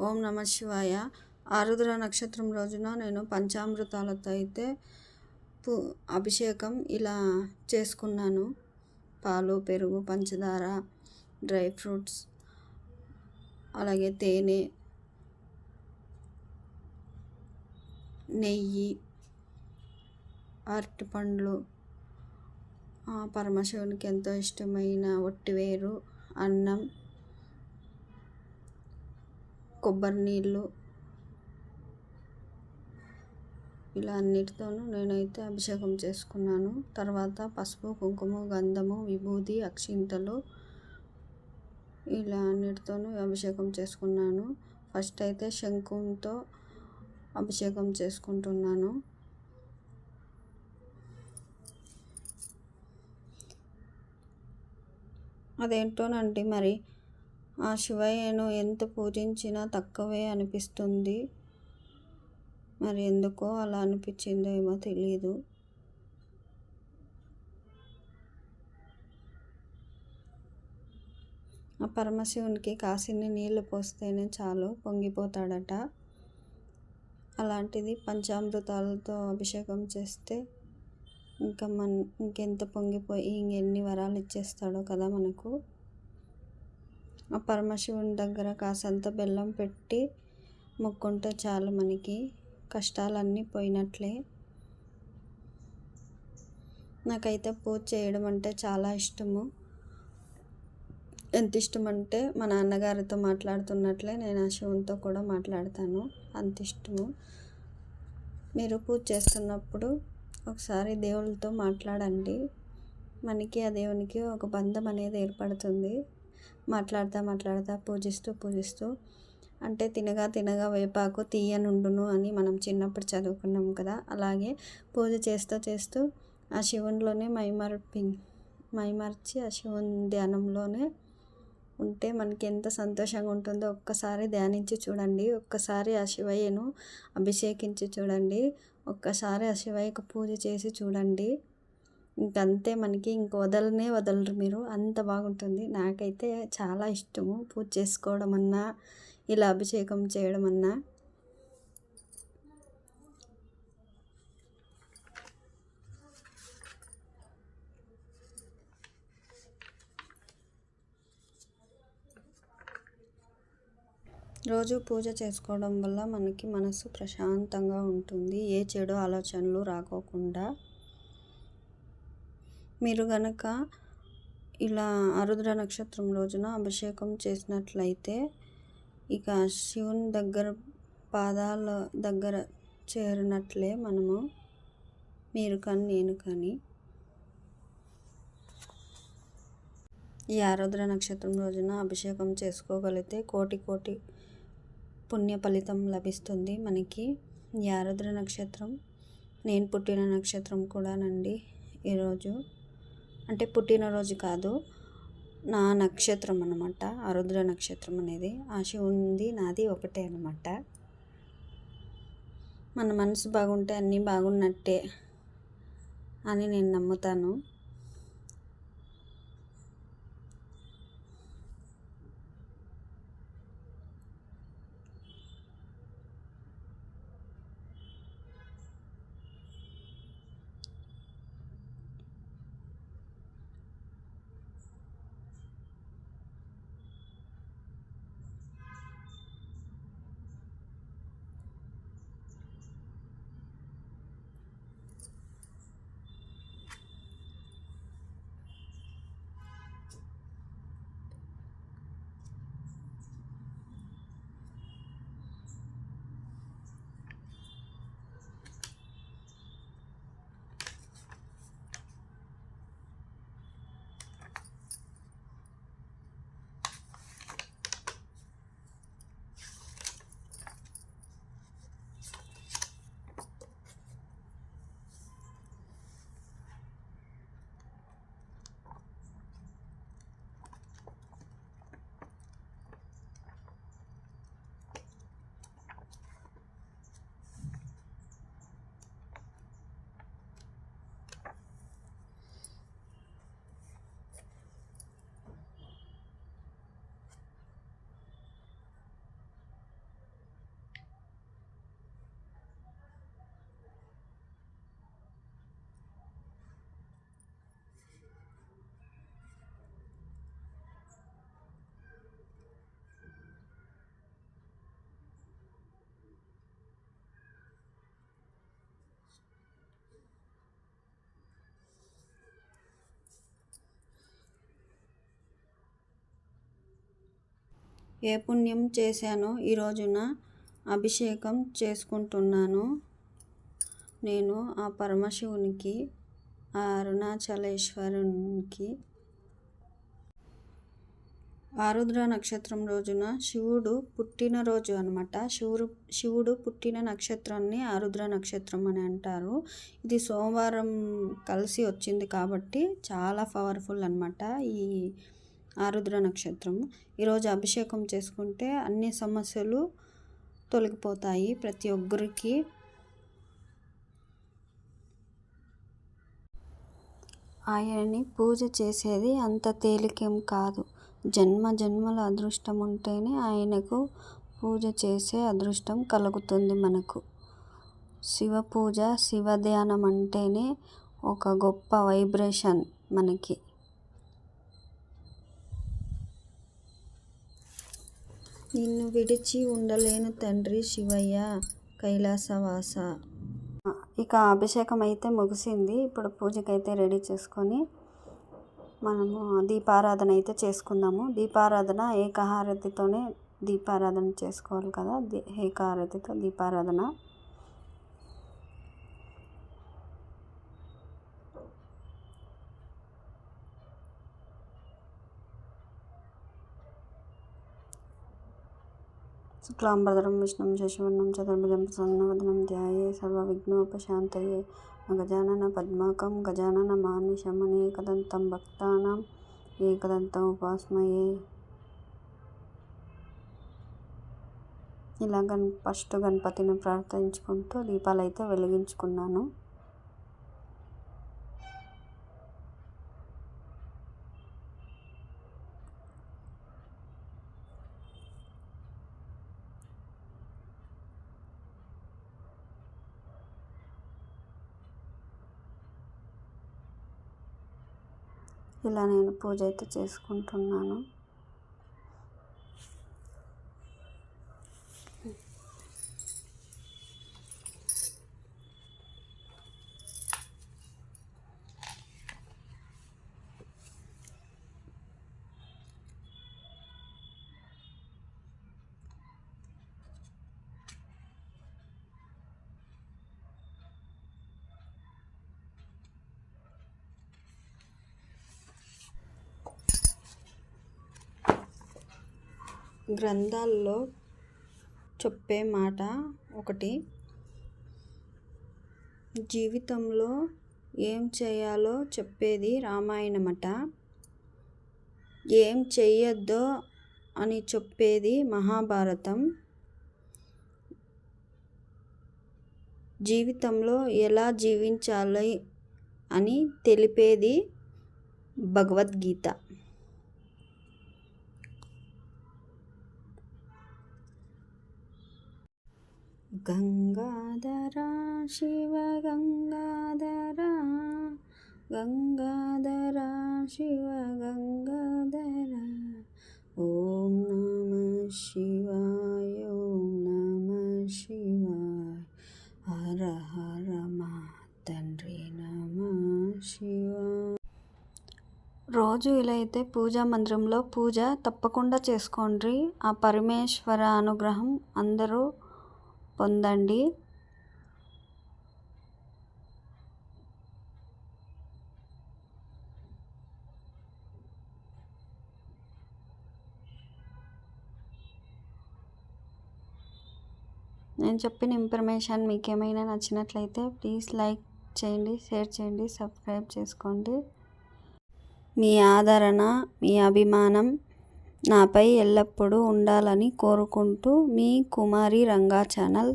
ఓం నమ శివాయ. ఆరుద్ర నక్షత్రం రోజున నేను పంచామృతాలతో అయితే అభిషేకం ఇలా చేసుకున్నాను. పాలు, పెరుగు, పంచదార, డ్రై ఫ్రూట్స్, అలాగే తేనె, నెయ్యి, అరటిపండ్లు, పరమశివునికి ఎంతో ఇష్టమైన ఒట్టివేరు, అన్నం, కొబ్బరి నీళ్ళు, ఇలా అన్నిటితోనూ నేనైతే అభిషేకం చేసుకున్నాను. తర్వాత పసుపు, కుంకుమ, గంధము, విభూది, అక్షింతలు, ఇలా అన్నిటితోనూ అభిషేకం చేసుకున్నాను. ఫస్ట్ అయితే శంఖంతో అభిషేకం చేసుకుంటున్నాను. అదేంటోనండి మరి ఆ శివయ్యను ఎంత పూజించినా తక్కువే అనిపిస్తుంది. మరి ఎందుకో అలా అనిపించిందో ఏమో తెలీదు. ఆ పరమశివునికి కాసిన్ని నీళ్లు పోస్తేనే చాలు, పొంగిపోతాడట. అలాంటిది పంచామృతాలతో అభిషేకం చేస్తే ఇంకెంత పొంగిపోయి ఇంకెన్ని వరాలు ఇచ్చేస్తాడో కదా మనకు. ఆ పరమశివుని దగ్గర కాసంత బెల్లం పెట్టి మొక్కుంటే చాలు, మనకి కష్టాలన్నీ పోయినట్లే. నాకైతే పూజ చేయడం అంటే చాలా ఇష్టము. ఎంత ఇష్టం అంటే మా నాన్నగారితో మాట్లాడుతున్నట్లే నేను ఆ శివునితో కూడా మాట్లాడతాను, అంత ఇష్టము. మీరు పూజ చేస్తున్నప్పుడు ఒకసారి దేవుళ్ళతో మాట్లాడండి. మనకి ఆ దేవునికి ఒక బంధం అనేది ఏర్పడుతుంది. మాట్లాడుతూ పూజిస్తూ అంటే తినగా వేపాకు తీయనుండును అని మనం చిన్నప్పుడు చదువుకున్నాం కదా. అలాగే పూజ చేస్తూ ఆ శివునిలోనే మైమర్చి ఆ శివుని ధ్యానంలోనే ఉంటే మనకి ఎంత సంతోషంగా ఉంటుందో ఒక్కసారి ధ్యానించి చూడండి. ఒక్కసారి ఆ శివయ్యను అభిషేకించి చూడండి. ఒక్కసారి ఆ శివయ్యకు పూజ చేసి చూడండి. ఇంకంతే, మనకి వదలరు మీరు, అంత బాగుంటుంది. నాకైతే చాలా ఇష్టము పూజ చేసుకోవడం అన్నా, ఇలా అభిషేకం చేయడం అన్నా. రోజు పూజ చేసుకోవడం వల్ల మనకి మనసు ప్రశాంతంగా ఉంటుంది, ఏ చెడు ఆలోచనలు రాకోకుండా. మీరు గనక ఇలా ఆరుద్ర నక్షత్రం రోజున అభిషేకం చేసినట్లయితే ఇక శివుని దగ్గర పాదాల దగ్గర చేరినట్లే మనము, మీరు కానీ నేను కానీ. ఈ ఆరుద్ర నక్షత్రం రోజున అభిషేకం చేసుకోగలిగితే కోటి పుణ్య ఫలితం లభిస్తుంది మనకి. ఈ ఆరుద్ర నక్షత్రం నేను పుట్టిన నక్షత్రం కూడానండి ఈరోజు. అంటే పుట్టినరోజు కాదు, నా నక్షత్రం అన్నమాట ఆరుద్ర నక్షత్రం అనేది. ఆ శివునిది నాది ఒకటే అన్నమాట. మన మనసు బాగుంటే అన్నీ బాగున్నట్టే అని నేను నమ్ముతాను. ఏ పుణ్యం చేశానో ఈ రోజున అభిషేకం చేసుకుంటున్నాను. నేను ఆ పరమశివునికి, ఆ అరుణాచలేశ్వరునికి ఆరుద్ర నక్షత్రం రోజున శివుడు పుట్టినరోజు అనమాట. శివుడు పుట్టిన నక్షత్రాన్ని ఆరుద్ర నక్షత్రం అని అంటారు. ఇది సోమవారం కలిసి వచ్చింది కాబట్టి చాలా పవర్ఫుల్ అనమాట ఈ ఆరుద్ర నక్షత్రం. ఈరోజు అభిషేకం చేసుకుంటే అన్ని సమస్యలు తొలగిపోతాయి ప్రతి ఒక్కరికి. ఆయనని పూజ చేసేది అంత తేలికేం కాదు. జన్మల అదృష్టం ఉంటేనే ఆయనకు పూజ చేసే అదృష్టం కలుగుతుంది మనకు. శివ పూజ, శివ ధ్యానం అంటేనే ఒక గొప్ప వైబ్రేషన్ మనకి. నిన్ను విడిచి ఉండలేను తండ్రి శివయ్య కైలాసవాస. ఇక అభిషేకం అయితే ముగిసింది. ఇప్పుడు పూజకైతే రెడీ చేసుకొని మనము దీపారాధన అయితే చేసుకుందాము. దీపారాధన ఏకహారతితోనే దీపారాధన చేసుకోవాలి కదా. ఏకహారతితో దీపారాధన. శుక్లాంబరధరం విష్ణుం శశివర్ణం చతుర్భుజం ప్రసన్నవదనం ధ్యాయే సర్వవిఘ్నోపశాంతయే గజానన పద్మాకం గజానన మానిషం ఏకదంతం భక్తానాం ఏకదంతం ఉపాస్మయే. ఇలా ఫస్ట్ గణపతిని ప్రార్థించుకుంటూ దీపాలు అయితే వెలిగించుకున్నాను. ఇలా నేను పూజ అయితే చేసుకుంటున్నాను. గ్రంథాల్లో చెప్పే మాట ఒకటి, జీవితంలో ఏం చేయాలో చెప్పేది రామాయణమట, ఏం చెయ్యొద్దో అని చెప్పేది మహాభారతం, జీవితంలో ఎలా జీవించాలి అని తెలిపేది భగవద్గీత. గంగాధరా శివ గంగాధరా గంగాధరా శివ గంగాధరా ఓం నమః శివాయ ఓం నమః శివాయ హర హర మా తండ్రి నమః శివాయ. రోజు ఇలా అయితే పూజా మందిరంలో పూజ తప్పకుండా చేసుకోండి. ఆ పరమేశ్వర అనుగ్రహం అందరూ పొందండి. నేను చెప్పిన ఇన్ఫర్మేషన్ మీకు ఏమైనా నచ్చినట్లయితే ప్లీజ్ లైక్ చేయండి, షేర్ చేయండి, సబ్స్క్రైబ్ చేసుకోండి. మీ ఆదరణ, మీ అభిమానం నాపై ఎల్లప్పుడూ ఉండాలని కోరుకుంటూ మీ కుమారి రంగా ఛానల్